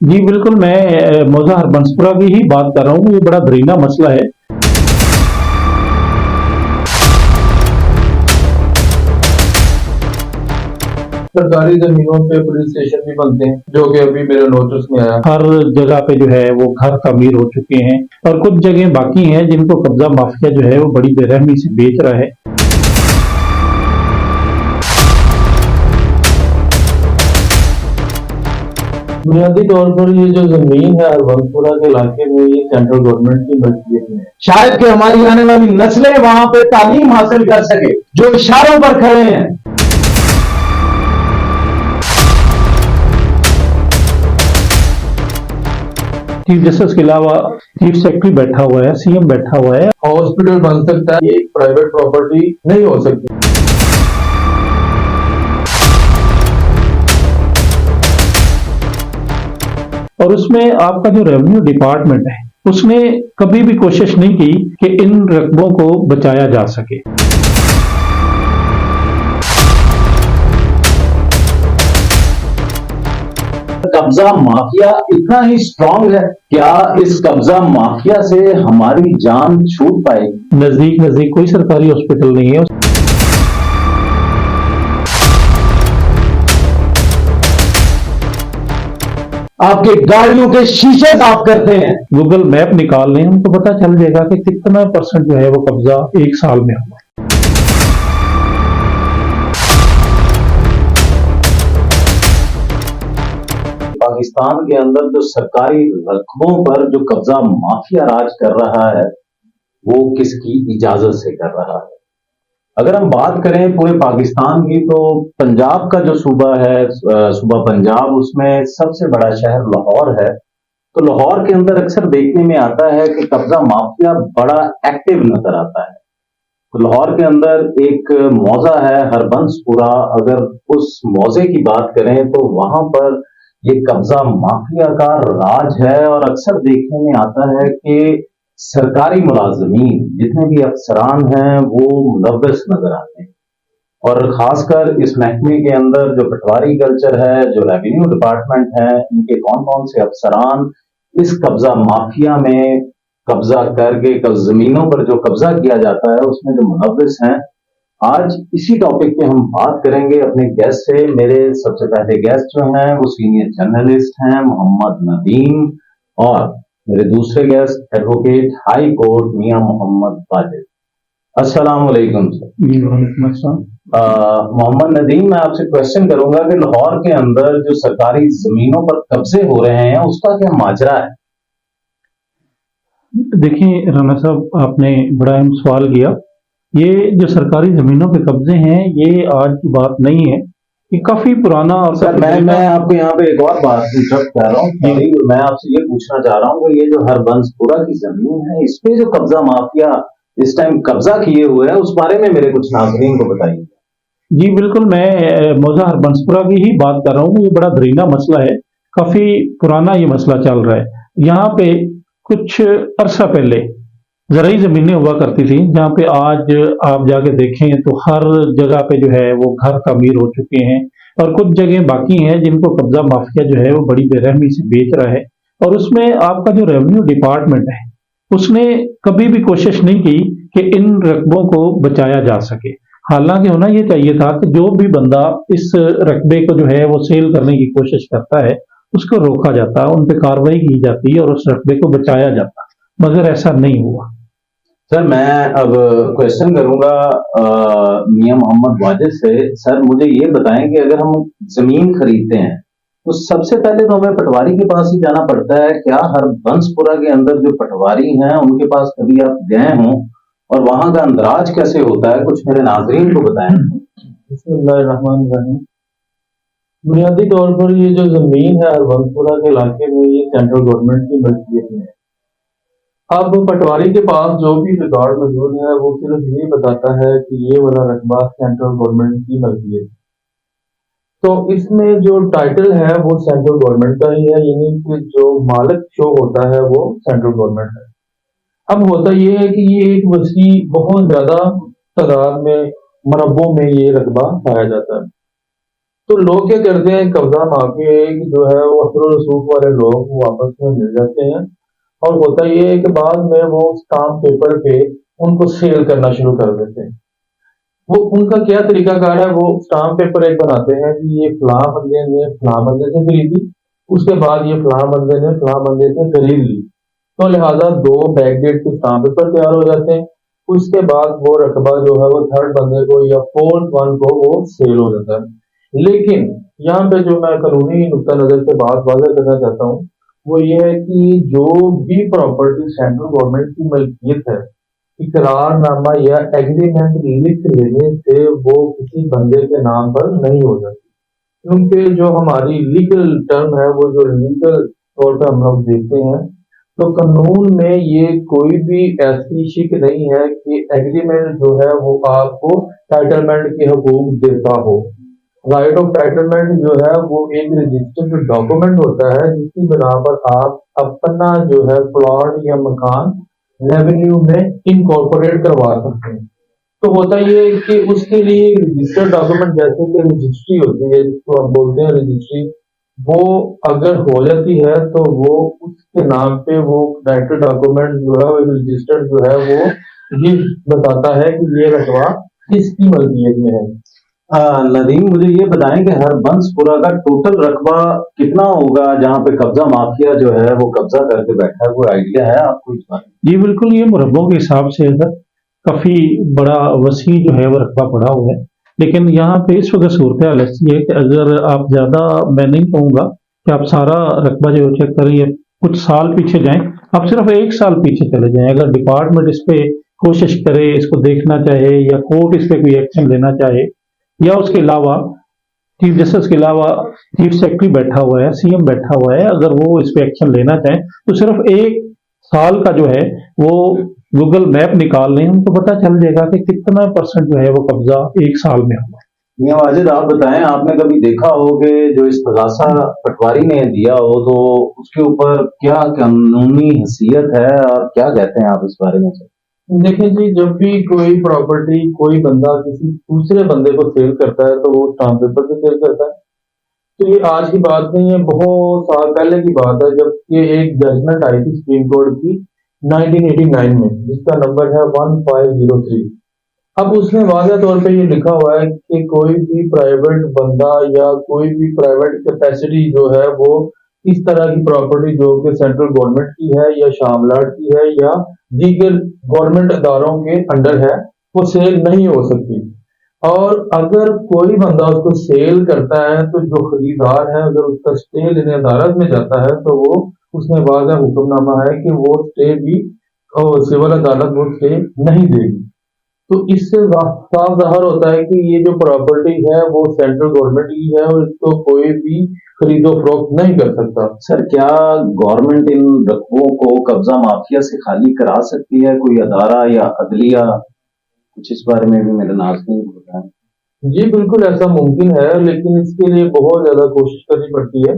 जी बिल्कुल, मैं मौजा हरबंसपुरा की ही बात कर रहा हूँ। ये बड़ा दरीना मसला है। सरकारी जमीनों पे पुलिस स्टेशन भी बनते हैं, जो कि अभी मेरे नोटिस में आया। हर जगह पे जो है वो घर तामीर हो चुके हैं और कुछ जगह बाकी हैं जिनको कब्जा माफिया जो है वो बड़ी बेरहमी से बेच रहा है। बुनियादी तौर पर ये जो जमीन है हरबंसपुरा के इलाके में, ये सेंट्रल गवर्नमेंट की मल्कियत में है। शायद कि हमारी आने वाली नस्लें वहां पे तालीम हासिल कर सके, जो इशारों पर खड़े हैं। चीफ जस्टिस के अलावा चीफ सेक्रेटरी बैठा हुआ है, सीएम बैठा हुआ है। हॉस्पिटल बन सकता है, ये प्राइवेट प्रॉपर्टी नहीं हो सकती। और उसमें आपका जो रेवेन्यू डिपार्टमेंट है उसने कभी भी कोशिश नहीं की कि इन रकबों को बचाया जा सके। कब्जा माफिया इतना ही स्ट्रांग है, क्या इस कब्जा माफिया से हमारी जान छूट पाएगी? नजदीक नजदीक कोई सरकारी हॉस्पिटल नहीं है। आपके गाड़ियों के शीशे साफ करते हैं। गूगल मैप निकाल लें, उनको पता चल जाएगा कि कितना परसेंट जो है वो कब्जा एक साल में हुआ। पाकिस्तान के अंदर जो सरकारी रकबों पर जो कब्जा माफिया राज कर रहा है, वो किसकी इजाजत से कर रहा है? अगर हम बात करें पूरे पाकिस्तान की, तो पंजाब का जो सूबा है, सूबा पंजाब, उसमें सबसे बड़ा शहर लाहौर है। तो लाहौर के अंदर अक्सर देखने में आता है कि कब्जा माफिया बड़ा एक्टिव नजर आता है। तो लाहौर के अंदर एक मौजा है हरबंसपुरा। अगर उस मौजे की बात करें तो वहां पर ये कब्जा माफिया का राज है और अक्सर देखने में आता है कि सरकारी मुलाजमीन जितने भी अफसरान हैं वो मुलव्वस नजर आते हैं। और खासकर इस महकमे के अंदर जो पटवारी कल्चर है, जो रेवेन्यू डिपार्टमेंट है, इनके कौन कौन से अफसरान इस कब्जा माफिया में कब्जा करके जमीनों पर जो कब्जा किया जाता है उसमें जो मुलव्वस हैं, आज इसी टॉपिक पे हम बात करेंगे अपने गेस्ट से। मेरे सबसे पहले गेस्ट जो हैं वो सीनियर जर्नलिस्ट हैं मोहम्मद नदीम, और मेरे दूसरे गेस्ट एडवोकेट हाई कोर्ट मियां मोहम्मद वाजिद। अस्सलाम वालेकुम सर। मोहम्मद नदीम, मैं आपसे क्वेश्चन करूंगा कि लाहौर के अंदर जो सरकारी जमीनों पर कब्जे हो रहे हैं उसका क्या माजरा है? देखिए राना साहब, आपने बड़ा अहम सवाल किया। ये जो सरकारी जमीनों पे कब्जे हैं ये आज की बात नहीं है, ये काफी पुराना। और सर मैं आपको यहाँ पे एक और बात इंटरप्ट कर रहा हूँ। मैं आपसे ये पूछना चाह रहा हूँ कि ये जो हरबंसपुरा की जमीन है, इस पे जो कब्जा माफिया इस टाइम कब्जा किए हुए है, उस बारे में मेरे कुछ नाज़रीन को बताइए। जी बिल्कुल, मैं मौजा हरबंसपुरा की ही बात कर रहा हूँ। ये बड़ा दरीना मसला है, काफी पुराना ये मसला चल रहा है। यहाँ पे कुछ अरसा पहले ज़राई ज़मीनें हुआ करती थी, जहाँ पे आज आप जाके देखें तो हर जगह पे जो है वो घर तामीर हो चुके हैं और कुछ जगह बाकी हैं जिनको कब्जा माफिया जो है वो बड़ी बेरहमी से बेच रहा है। और उसमें आपका जो रेवेन्यू डिपार्टमेंट है उसने कभी भी कोशिश नहीं की कि इन रकबों को बचाया जा सके। हालांकि होना ये चाहिए था कि जो भी बंदा इस रकबे को जो है वो सेल करने की कोशिश करता है उसको रोका जाता, उन पर कार्रवाई की जाती और उस रकबे को बचाया जाता, मगर ऐसा नहीं हुआ। सर मैं अब क्वेश्चन करूंगा मियां मोहम्मद वाजिद से। सर मुझे ये बताएं कि अगर हम जमीन खरीदते हैं तो सबसे पहले तो हमें पटवारी के पास ही जाना पड़ता है। क्या हरबंसपुरा के अंदर जो पटवारी हैं उनके पास कभी आप गए हों और वहां का अंदराज कैसे होता है, कुछ मेरे नाजरीन को बताएं। बिस्मिल्लाहिर्रहमानिर्रहीम। बुनियादी तौर पर ये जो जमीन है हरबंसपुरा के इलाके में, ये सेंट्रल गवर्नमेंट की मल्कियत में है। अब पटवारी के पास जो भी रिकॉर्ड मौजूद है वो सिर्फ ये बताता है कि ये वाला रकबा सेंट्रल गवर्नमेंट की मल्कियत है। तो इसमें जो टाइटल है वो सेंट्रल गवर्नमेंट का ही है, यानी कि जो मालिक शो होता है वो सेंट्रल गवर्नमेंट है। अब होता ये है कि ये एक वसी बहुत ज्यादा तादाद में मरबों में ये रकबा पाया जाता है। تو لوگ کیا کرتے ہیں، قبضہ مافیا جو ہے وہ اثر و رسوخ والے لوگ وہ آپس میں مل جاتے ہیں، اور ہوتا یہ ہے کہ بعد میں وہ اسٹامپ پیپر پہ ان کو سیل کرنا شروع کر دیتے ہیں۔ وہ ان کا کیا طریقہ کار ہے، وہ اسٹامپ پیپر ایک بناتے ہیں کہ یہ فلاں بندے نے فلاں بندے سے خریدی، اس کے بعد یہ فلاں بندے نے فلاں بندے سے خرید لی، تو لہٰذا دو بیک ڈیٹ کے اسٹامپ پیپر تیار ہو جاتے ہیں۔ اس کے بعد وہ رقبہ جو ہے وہ تھرڈ بندے کو یا فورتھ ون کو وہ سیل ہو جاتا ہے۔ لیکن یہاں پہ جو میں قانونی نقطہ نظر سے بات واضح کرنا چاہتا ہوں وہ یہ ہے کہ جو بھی پراپرٹی سینٹرل گورنمنٹ کی ملکیت ہے، اقرار نامہ یا ایگریمنٹ لکھ لینے سے وہ کسی بندے کے نام پر نہیں ہو جاتی، کیونکہ جو ہماری لیگل ٹرم ہے، وہ جو لیگل طور پہ ہم لوگ دیکھتے ہیں، تو قانون میں یہ کوئی بھی ایسی شک نہیں ہے کہ ایگریمنٹ جو ہے وہ آپ کو ٹائٹلمنٹ کے حقوق دیتا ہو۔ رائٹ آف ٹائٹلمنٹ جو ہے وہ ایک رجسٹرڈ ڈاکومنٹ ہوتا ہے جس کی بنا پر آپ اپنا جو ہے پلاٹ یا مکان ریونیو میں انکارپوریٹ کروا سکتے ہیں۔ تو ہوتا یہ ہے کہ اس کے لیے رجسٹرڈ ڈاکومنٹ جیسے کہ رجسٹری ہوتی ہے، جس کو ہم بولتے ہیں رجسٹری، وہ اگر ہو جاتی ہے تو وہ اس کے نام پہ وہ ٹائٹل ڈاکومنٹ جو ہے وہ رجسٹرڈ جو ہے وہ یہ بتاتا ہے کہ یہ رقبہ کس کی ملکیت میں ہے۔ ندیم مجھے یہ بتائیں کہ ہربنس پورہ کا ٹوٹل رقبہ کتنا ہوگا جہاں پہ قبضہ مافیا جو ہے وہ قبضہ کر کے بیٹھا ہے، کوئی آئیڈیا ہے آپ کو اس بارے جی بالکل، یہ مربوں کے حساب سے ادھر کافی بڑا وسیع جو ہے وہ رقبہ پڑا ہوا ہے، لیکن یہاں پہ اس وقت صورتحال ایسی ہے کہ اگر آپ زیادہ، میں نہیں کہوں گا کہ آپ سارا رقبہ جو چیک کریں یا کچھ سال پیچھے جائیں، آپ صرف ایک سال پیچھے چلے جائیں، اگر ڈپارٹمنٹ اس پہ کوشش کرے، اس کو دیکھنا چاہے یا کورٹ اس پہ کوئی ایکشن لینا چاہے، یا اس کے علاوہ چیف جسٹس کے علاوہ چیف سیکرٹری بیٹھا ہوا ہے، سی ایم بیٹھا ہوا ہے، اگر وہ اس پہ ایکشن لینا چاہیں تو صرف ایک سال کا جو ہے وہ گوگل میپ نکال لیں، ان کو پتہ چل جائے گا کہ کتنا پرسنٹ جو ہے وہ قبضہ ایک سال میں ہوا۔ میاں واجد آپ بتائیں، آپ نے کبھی دیکھا ہو کہ جو استغاثہ پٹواری نے دیا ہو تو اس کے اوپر کیا قانونی حیثیت ہے اور کیا کہتے ہیں آپ اس بارے میں؟ دیکھیں جی، جب بھی کوئی پراپرٹی کوئی بندہ کسی دوسرے بندے کو سیل کرتا ہے تو وہ اسٹامپ پیپر سے سیل کرتا ہے۔ تو یہ آج کی بات نہیں ہے، بہت سال پہلے کی بات ہے جب کہ ایک ججمنٹ آئی تھی سپریم کورٹ کی 1989 میں، جس کا نمبر ہے 1503۔ اب اس میں واضح طور پہ یہ لکھا ہوا ہے کہ کوئی بھی پرائیویٹ بندہ یا کوئی بھی پرائیویٹ کیپیسٹی جو ہے وہ اس طرح کی پراپرٹی جو کہ سینٹرل گورنمنٹ کی ہے یا شاملات کی ہے یا دیگر گورنمنٹ اداروں کے انڈر ہے، وہ سیل نہیں ہو سکتی۔ اور اگر کوئی بندہ اس کو سیل کرتا ہے تو جو خریدار ہے اگر اس کا اسٹے لینے عدالت میں جاتا ہے تو وہ اس میں واضح حکم نامہ ہے کہ وہ اسٹے بھی سول عدالت وہ اسٹے نہیں دے گی۔ تو اس سے صاف ظاہر ہوتا ہے کہ یہ جو پراپرٹی ہے وہ سینٹرل گورنمنٹ کی ہے اور اس کو کوئی بھی خرید و فروخت نہیں کر سکتا۔ سر کیا گورنمنٹ ان رقبوں کو قبضہ مافیا سے خالی کرا سکتی ہے، کوئی ادارہ یا عدلیہ؟ کچھ اس بارے میں بھی میرے ناظرین کو بتائیں۔ جی بالکل ایسا ممکن ہے، لیکن اس کے لیے بہت زیادہ کوشش کرنی پڑتی ہے،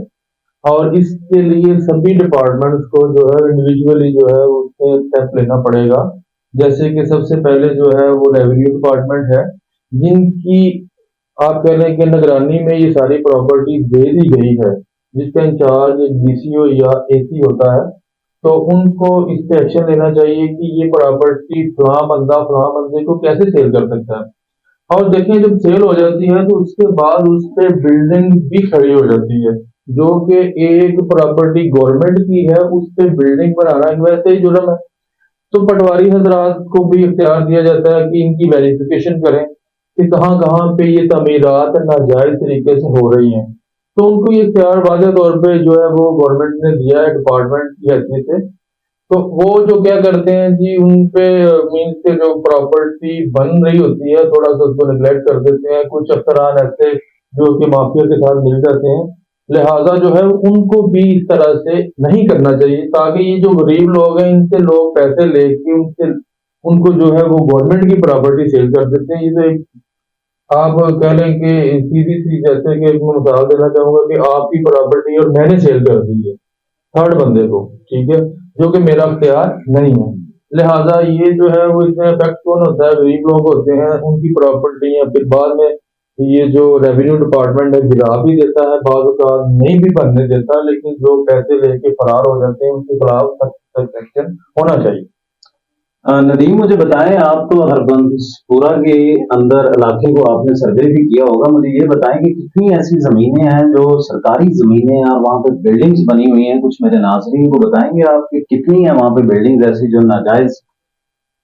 اور اس کے لیے سبھی ڈپارٹمنٹس کو جو ہے انڈیویجولی جو ہے اس سے اسٹیپ لینا پڑے گا۔ جیسے کہ سب سے پہلے جو ہے وہ ریونیو ڈپارٹمنٹ ہے، جن کی آپ کہہ لیں کہ نگرانی میں یہ ساری پراپرٹی دے دی گئی ہے، جس کا انچارج ڈی سی او یا اے سی ہوتا ہے، تو ان کو اس پہ ایکشن لینا چاہیے کہ یہ پراپرٹی فلاں بندے کو کیسے سیل کر سکتا ہے۔ اور دیکھیں جب سیل ہو جاتی ہے تو اس کے بعد اس پہ بلڈنگ بھی کھڑی ہو جاتی ہے، جو کہ ایک پراپرٹی گورنمنٹ کی ہے اس پہ بلڈنگ بنانا ویسے ہی جرم ہے۔ تو پٹواری حضرات کو بھی اختیار دیا جاتا ہے کہ ان کی ویریفیکیشن کریں کہ کہاں کہاں پہ یہ تعمیرات ناجائز طریقے سے ہو رہی ہیں۔ تو ان کو یہ اختیار واضح طور پہ جو ہے وہ گورنمنٹ نے دیا ہے ڈپارٹمنٹ کی حیثیت سے۔ تو وہ جو کیا کرتے ہیں جی، ان پہ مینس کے جو پراپرٹی بن رہی ہوتی ہے تھوڑا سا اس کو نیگلیکٹ کر دیتے ہیں، کچھ افسران ایسے جو کہ مافیا کے ساتھ مل جاتے ہیں، لہٰذا جو ہے ان کو بھی اس طرح سے نہیں کرنا چاہیے، تاکہ یہ جو غریب لوگ ہیں ان سے لوگ پیسے لے کے ان کو جو ہے وہ گورنمنٹ کی پراپرٹی سیل کر دیتے ہیں۔ یہ تو ایک آپ کہہ لیں کہ سیدھی سی، جیسے کہ میں مثال دینا چاہوں گا کہ آپ کی پراپرٹی اور میں نے سیل کر دی ہے تھرڈ بندے کو، ٹھیک ہے، جو کہ میرا اختیار نہیں ہے، لہٰذا یہ جو ہے وہ اس میں افیکٹ کون ہوتا ہے؟ غریب لوگ ہوتے ہیں، ان کی پراپرٹی یا پھر بعد میں ये जो रेवेन्यू डिपार्टमेंट है गिरा भी देता है, बाज़ औक़ात नहीं भी भरने देता, लेकिन जो पैसे लेके फरार हो जाते हैं उनके खिलाफ सख्त एक्शन होना चाहिए। नदीम, मुझे बताएं, आप तो हरबंसपुरा के अंदर इलाके को आपने सर्वे भी किया होगा, मुझे ये बताएं कि कितनी ऐसी जमीनें हैं जो सरकारी जमीनें हैं और वहाँ पे बिल्डिंग्स बनी हुई हैं। कुछ मेरे नाज़रीन को बताएंगे आप कि कितनी है वहाँ पे बिल्डिंग्स ऐसी जो नाजायज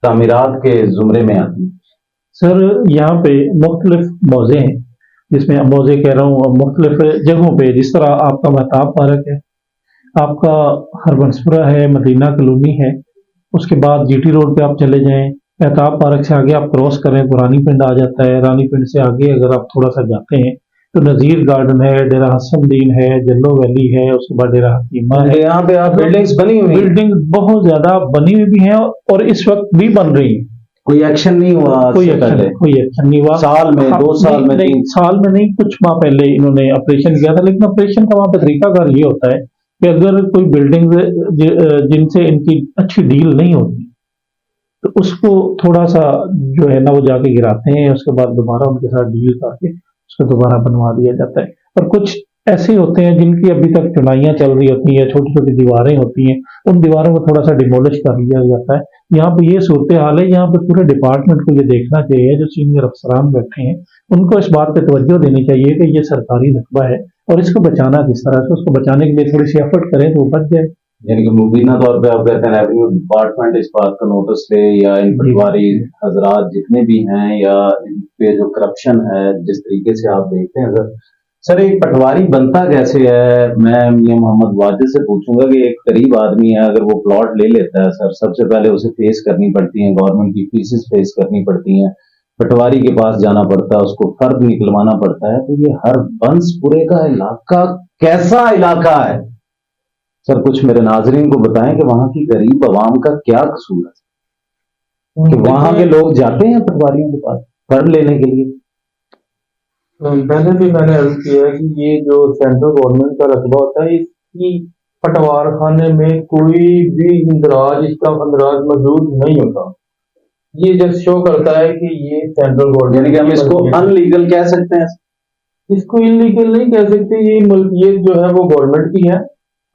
तामीरात के जुमरे में आती हैं? सर, यहाँ पे मुख्तलिफ मौजे हैं, जिसमें मौजे कह रहा हूँ मुख्तलिफ जगहों पे, जिस तरह आपका महताब पार्क है, आपका हरबंसपुरा है, मदीना कॉलोनी है, उसके बाद जीटी रोड पे आप चले जाएं, महताब पार्क से आगे आप क्रॉस करें तो रानी पिंड आ जाता है। रानी पिंड से आगे अगर आप थोड़ा सा जाते हैं तो नज़ीर गार्डन है, डेरा हसन दीन है, जल्लो वैली है, उसके बाद डेरा हकीमा है। यहाँ पे आप बिल्डिंग्स बनी हुई हैं, बिल्डिंग बहुत ज्यादा बनी हुई भी हैं और इस वक्त भी बन रही हैं। कोई एक्शन नहीं हुआ? कोई एक्शन नहीं हुआ। साल में, 2 साल में, नहीं, 3 साल में नहीं, कुछ माह पहले इन्होंने ऑपरेशन किया था, लेकिन ऑपरेशन का वहां पे तरीकाकार ये होता है कि अगर कोई बिल्डिंग जिनसे इनकी अच्छी डील नहीं होती तो उसको थोड़ा सा जो है ना वो जाके गिराते हैं, उसके बाद दोबारा उनके साथ डील करके उसको दोबारा बनवा दिया जाता है। और कुछ ऐसे होते हैं जिनकी अभी तक चुनाइयाँ चल रही होती हैं, छोटी छोटी दीवारें होती हैं, उन दीवारों को थोड़ा सा डिमोलिश कर लिया जाता है। यहाँ पे ये सूरत हाल है, यहाँ पे पूरे डिपार्टमेंट को ये देखना चाहिए, जो सीनियर अफसरान बैठे हैं उनको इस बात पे तवज्जो देनी चाहिए कि ये सरकारी रकबा है और इसको बचाना किस तरह से, उसको बचाने के लिए थोड़ी सी एफर्ट करें तो वो बच जाए। यानी कि मुबीना तौर पे आप कहते हैं रेवेन्यू डिपार्टमेंट इस बात का नोटिस ले, या इन पटवारी हजरात जितने भी हैं, या इन पे जो करप्शन है जिस तरीके से आप देखते हैं। सर, एक पटवारी बनता कैसे है? मैं मियां मोहम्मद वाजिद से पूछूंगा कि एक गरीब आदमी है, अगर वो प्लॉट ले लेता है सर, सबसे पहले उसे फेस करनी पड़ती है, गवर्नमेंट की फीसेस फेस करनी पड़ती हैं, पटवारी के पास जाना पड़ता है, उसको फर्द निकलवाना पड़ता है। तो ये हरबंसपुरे का इलाका कैसा इलाका है सर? कुछ मेरे नाजरीन को बताएं कि वहां की गरीब आवाम का क्या कसूर है कि वहां के लोग जाते हैं पटवारियों के पास फर्द लेने के लिए। पहले भी मैंने अर्ज किया है कि ये जो सेंट्रल गवर्नमेंट का रकबा होता है, इसकी पटवार खाने में कोई भी इंदराज, इसका अंदराज मौजूद नहीं होता। ये जस्ट शो करता है कि ये सेंट्रल गवर्नमेंट, यानी कि हम इसको अनलीगल कह सकते हैं? इसको इलीगल नहीं कह सकते। ये मल्कियत जो है वो गवर्नमेंट की है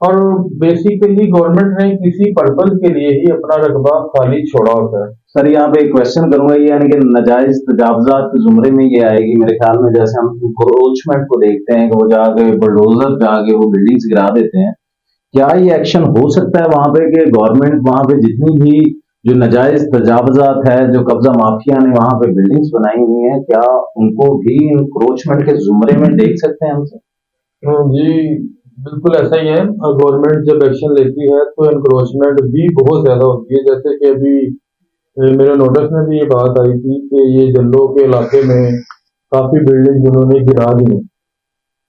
और बेसिकली गवर्नमेंट ने किसी पर्पज के लिए ही अपना रकबा खाली छोड़ा होता है। सर, यहाँ पे एक क्वेश्चन करूंगा, ये यानी कि नाजायज तजावजात के जुमरे में ये आएगी मेरे ख्याल में। जैसे हम इंक्रोचमेंट को देखते हैं कि वो जाके बुलडोजर पे आके वो बिल्डिंग्स गिरा देते हैं, क्या ये एक्शन हो सकता है वहां पे कि गवर्नमेंट वहां पे जितनी भी जो नाजायज तजावजात है, जो कब्जा माफिया ने वहां पे बिल्डिंग्स बनाई हुई हैं, क्या उनको भी इंक्रोचमेंट के जुमरे में देख सकते हैं हमसे? जी बिल्कुल ऐसा ही है। गवर्नमेंट जब एक्शन लेती है तो इंक्रोचमेंट भी बहुत ज्यादा होती है। जैसे कि अभी मेरे नोटिस में भी ये बात आई थी कि ये जल्लो के इलाके में काफी बिल्डिंग उन्होंने गिरा दी,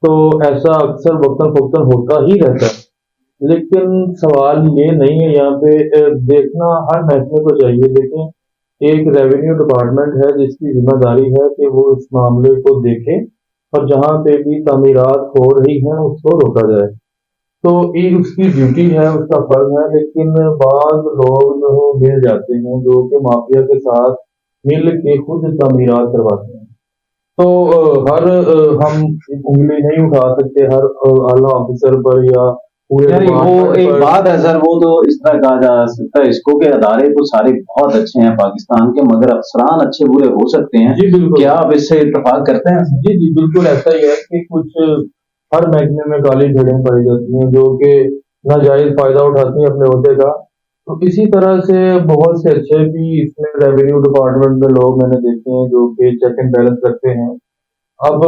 तो ऐसा अक्सर वक्तन फक्तन होता ही रहता है। लेकिन सवाल ये नहीं है, यहाँ पे देखना हर महकमे को चाहिए। देखें, एक रेवेन्यू डिपार्टमेंट है जिसकी जिम्मेदारी है कि वो इस मामले को देखे और जहाँ पे भी तामीरात हो रही हैं उसको रोका जाए, तो ये उसकी ड्यूटी है, उसका फर्ज है। लेकिन बाद लोग जो है मिल जाते हैं जो कि माफिया के साथ मिल के खुद तामीरात करवाते हैं। तो हम उंगली नहीं उठा सकते हर आला ऑफिसर पर या पूरे यानी वो एक पर। बात है सर, वो तो इस तरह कहा जा सकता है, इसको के अदारे तो सारे बहुत अच्छे हैं पाकिस्तान के, मगर अफसरान अच्छे बुरे हो सकते हैं। जी बिल्कुल। क्या आप इससे इत्तेफाक करते हैं? जी जी बिल्कुल ऐसा ही है कि कुछ हर महकमे में काली भेड़ें पाई जाती हैं जो कि नाजायज फायदा उठाती हैं अपने ओहदे का। तो इसी तरह से बहुत से अच्छे भी इसमें रेवेन्यू डिपार्टमेंट में लोग मैंने देखे हैं जो कि चेक एंड बैलेंस करते हैं। अब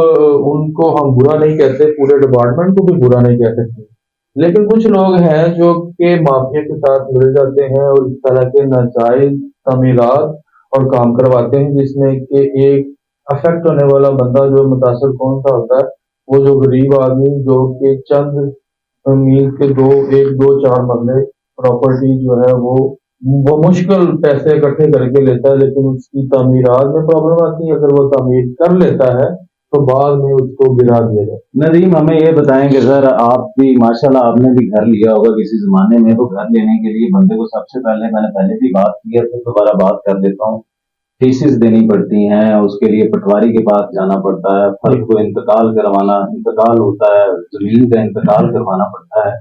उनको हम बुरा नहीं कहते, पूरे डिपार्टमेंट को भी बुरा नहीं कह सकते, लेकिन कुछ लोग हैं जो कि माफिया के साथ मिल जाते हैं और इस तरह के नाजायज तमीरात और काम करवाते हैं, जिसमें कि एक अफेक्ट होने वाला बंदा जो मुतासर कौन सा होता है, वो जो गरीब आदमी जो कि चंद मील के 1 2 4 मरले प्रॉपर्टी जो है वो मुश्किल पैसे इकट्ठे करके लेता है, लेकिन उसकी तामीरात में प्रॉब्लम आती है। अगर वो तामीर कर लेता है तो बाद में उसको गिरा दिया जाए। नदीम, हमें ये बताएंगे सर, आप भी माशाल्लाह आपने भी घर लिया होगा किसी जमाने में, तो घर लेने के लिए बंदे को सबसे पहले, मैंने पहले भी बात की है तो दोबारा बात कर देता हूँ फीसिस देनी पड़ती हैं, उसके लिए पटवारी के पास जाना पड़ता है, फर्द को इंतकाल होता है, जमीन का इंतकाल करवाना पड़ता है।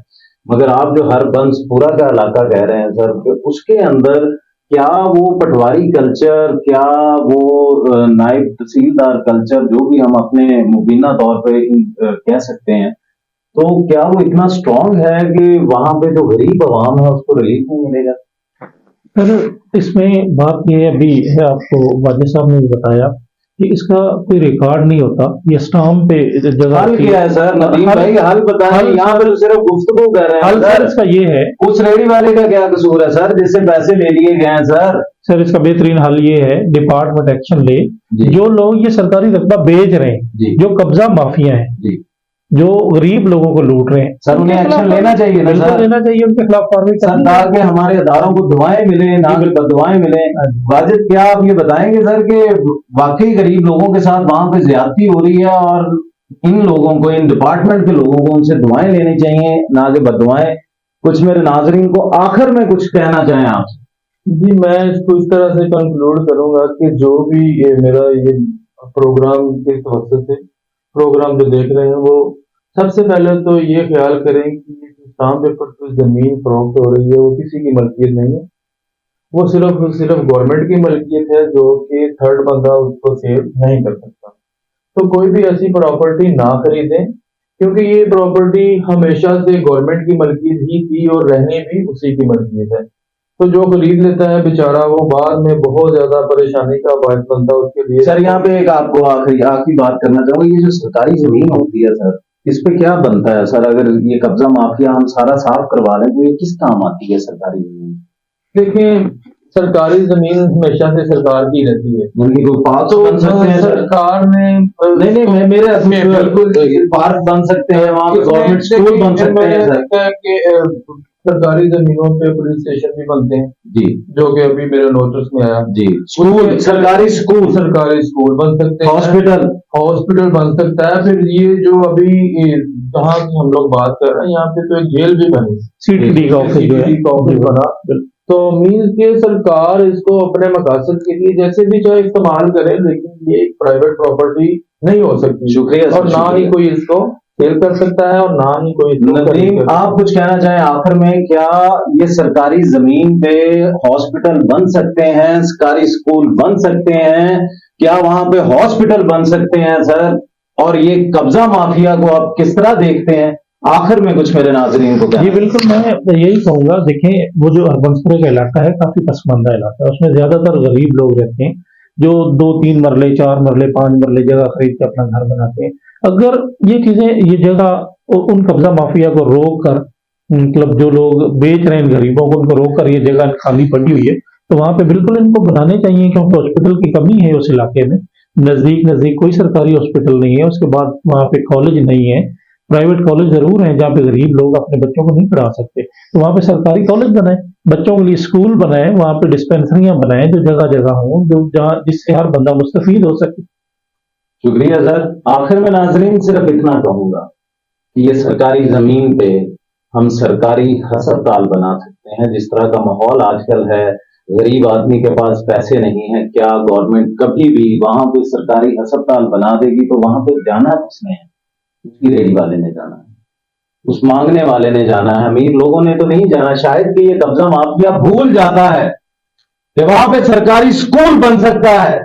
मगर आप जो हरबंसपुरा का इलाका कह रहे हैं सर, कि उसके अंदर क्या वो पटवारी कल्चर, क्या वो नायब तहसीलदार कल्चर, जो भी हम अपने मुबीना तौर पे कह सकते हैं, तो क्या वो इतना स्ट्रांग है कि वहां पे जो गरीब आवाम है उसको रिलीफ नहीं मिलेगा? सर इसमें बात ये अभी है, आपको वाजिद साहब ने भी बताया कि इसका कोई रिकॉर्ड नहीं होता, ये स्टाम्प पे जगह हल क्या है सर? नदीम भाई हल बताएं। यहाँ पे तो सिर्फ गुफ्तगू कर रहे हैं हल सर इसका ये है, उस रेडी वाले का क्या कसूर है सर, जिससे पैसे ले लिए गए हैं सर? सर इसका बेहतरीन हल ये है, डिपार्टमेंट एक्शन ले। जी। जो लोग ये सरकारी रकबा बेच रहे हैं, जी। जो कब्जा माफिया हैं, जी जो गरीब लोगों को लूट रहे हैं, सर, उन्हें एक्शन लेना चाहिए ना बिल्कुल सर। लेना चाहिए, उनके खिलाफ कार्रवाई करनी सरकार के हमारे अदारों को दुआएं मिले, ना कि बददुआएं मिले। वाजिद, क्या आप ये बताएंगे सर कि वाकई गरीब लोगों के साथ वहां पे ज्यादती हो रही है, और इन लोगों को, इन डिपार्टमेंट के लोगों को उनसे दुआएं लेनी चाहिए, ना कि बददुआएं? कुछ मेरे नाजरीन को आखिर में कुछ कहना चाहें आप? जी, मैं इसको इस तरह से कंक्लूड करूंगा कि जो भी मेरा ये प्रोग्राम के तवज्जो से प्रोग्राम जो देख रहे हैं, वो सबसे पहले तो ये ख्याल करें कि ये जो स्टाम्प पेपर पर जमीन फरोख्त हो रही है वो किसी की मलकियत नहीं है, वो सिर्फ गवर्नमेंट की मलकियत है, जो कि थर्ड बंदा उसको सेल नहीं कर सकता। तो कोई भी ऐसी प्रॉपर्टी ना खरीदें, क्योंकि ये प्रॉपर्टी हमेशा से गवर्नमेंट की मलकियत ही थी और रहने भी उसी की मलकियत है। तो जो खरीद लेता है बेचारा, वो बाद में बहुत ज्यादा परेशानी का बायस बनता है उसके लिए। सर यहाँ पे एक आपको आखिरी बात करना चाहूंगा, ये जो सरकारी जमीन होती है सर, इस पे क्या बनता है सर? अगर ये कब्जा माफिया हम सारा साफ करवा लें तो ये किस काम आती है सरकारी जमीन? देखिए, सरकारी जमीन हमेशा से सरकार की रहती है। उनकी कोई पार्क तो बन सकते हैं सर? सरकार ने नहीं, मेरे बिल्कुल पार्क बन सकते हैं, वहाँ पे गवर्नमेंट स्कूल बन सकते हैं सर। सरकारी जमीनों पे पुलिस स्टेशन भी बनते हैं जी, जो कि अभी मेरे नोटिस में आया जी। स्कूल, सरकारी स्कूल बन सकते हैं, हॉस्पिटल बन सकता है। फिर ये जो अभी जहाँ की हम लोग बात कर रहे हैं, यहाँ पे तो एक जेल भी बनी, CTD का ऑफिस जो है, CTD का ऑफिस बना। तो मीन्स के सरकार इसको अपने मकासद के लिए जैसे भी चाहे इस्तेमाल करे, लेकिन ये प्राइवेट प्रॉपर्टी नहीं हो सकती। शुक्रिया सर, और ना ही कोई इसको सेल कर सकता है, और ना ही कोई नदीम, आप कुछ कहना चाहें आखिर में? क्या ये सरकारी जमीन पे हॉस्पिटल बन सकते हैं, सरकारी स्कूल बन सकते हैं? क्या वहां पे हॉस्पिटल बन सकते हैं सर? और ये कब्जा माफिया को आप किस तरह देखते हैं? आखिर में कुछ मेरे नाजरीन को जी बिल्कुल, मैं यही कहूंगा, देखें वो जो हरबंसपुरा का इलाका है काफी पसमानदा इलाका है, उसमें ज्यादातर गरीब लोग रहते हैं, जो 2-3 मरले, 4 मरले, 5 मरले जगह खरीद के अपना घर बनाते हैं। अगर ये चीजें, ये जगह उन कब्जा माफिया को रोक कर, मतलब जो लोग बेच रहे हैं गरीबों को, उनको रोक कर ये जगह खाली पड़ी हुई है, तो वहां पे बिल्कुल इनको बनाने चाहिए, क्योंकि हॉस्पिटल की कमी है उस इलाके में। नजदीक कोई सरकारी हॉस्पिटल नहीं है, उसके बाद वहां पे कॉलेज नहीं है, प्राइवेट कॉलेज जरूर हैं जहाँ पे गरीब लोग अपने बच्चों को नहीं पढ़ा सकते, तो वहां पे सरकारी कॉलेज बनाए, बच्चों के लिए स्कूल बनाए, वहां पे डिस्पेंसरियां बनाए जो जगह जगह हों, जो जहाँ जिससे हर बंदा मुस्तफीद हो सके। शुक्रिया सर। आखिर में नाजरीन सिर्फ इतना कहूंगा कि ये सरकारी जमीन पे हम सरकारी अस्पताल बना सकते हैं। जिस तरह का माहौल आजकल है, गरीब आदमी के पास पैसे नहीं है, क्या गवर्नमेंट कभी भी वहां पे सरकारी अस्पताल बना देगी? तो वहां पे जाना किसने है? उसकी रेडी वाले ने जाना है, उस मांगने वाले ने जाना है, अमीर लोगों ने तो नहीं जाना। शायद कि ये कब्जा माफिया भूल जाता है कि वहां पे सरकारी स्कूल बन सकता है,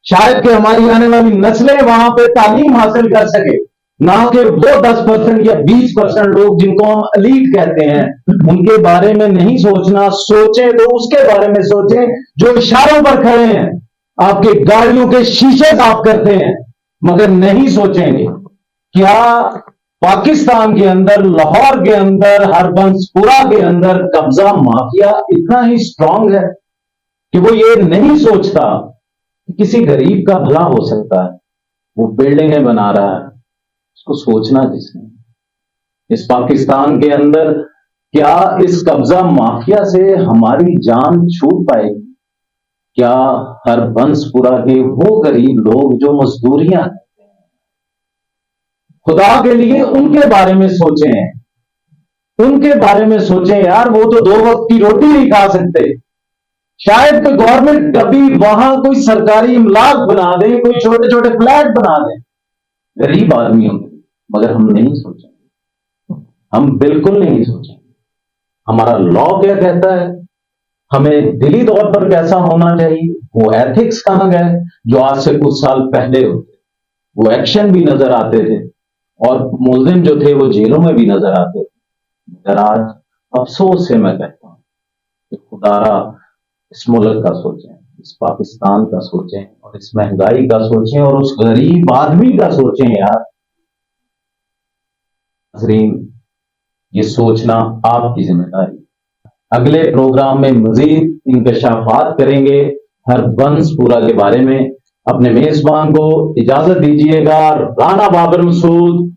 शायद कि हमारी आने वाली नस्लें वहां पे तालीम हासिल कर सके, ना कि वो 10% या 20% लोग जिनको हम एलीट कहते हैं, उनके बारे में नहीं सोचना। सोचें तो उसके बारे में सोचें जो इशारों पर खड़े हैं, आपके गाड़ियों के शीशे साफ करते हैं, मगर नहीं सोचेंगे क्या पाकिस्तान के अंदर, लाहौर के अंदर, हरबंसपुरा के अंदर कब्जा माफिया इतना ही स्ट्रांग है कि वो ये नहीं सोचता कि किसी गरीब का भला हो सकता है। वो बिल्डिंगें बना रहा है, उसको सोचना किसने? इस पाकिस्तान के अंदर क्या इस कब्जा माफिया से हमारी जान छूट पाएगी? क्या हरबंसपुरा के वो गरीब लोग जो मजदूरियां, खुदा के लिए उनके बारे में सोचें, उनके बारे में सोचें यार। वो तो 2 वक्त की रोटी नहीं खा सकते, शायद कोई गवर्नमेंट कभी वहां कोई सरकारी इमलाक बना दे, कोई छोटे छोटे फ्लैट बना दे गरीब आदमियों के, मगर हम नहीं सोचेंगे, हम बिल्कुल नहीं सोचेंगे। हमारा लॉ क्या कहता है, हमें दिली तौर पर कैसा होना चाहिए, वो एथिक्स कहां गए जो आज से कुछ साल पहले होते, वो एक्शन भी नजर आते थे और मुल्जिम जो थे वो जेलों में भी नजर आते थे। मगर आज अफसोस से मैं कहता हूं कि खुदारा इस मुल्क का सोचें, इस पाकिस्तान का सोचें और इस महंगाई का सोचें और उस गरीब आदमी का सोचें यार। नाज़रीन, ये सोचना आपकी जिम्मेदारी। अगले प्रोग्राम में मजीद इंकशाफात करेंगे हरबंसपुरा के बारे में। अपने मेजबान को इजाजत दीजिएगा। राणा बाबर मसूद।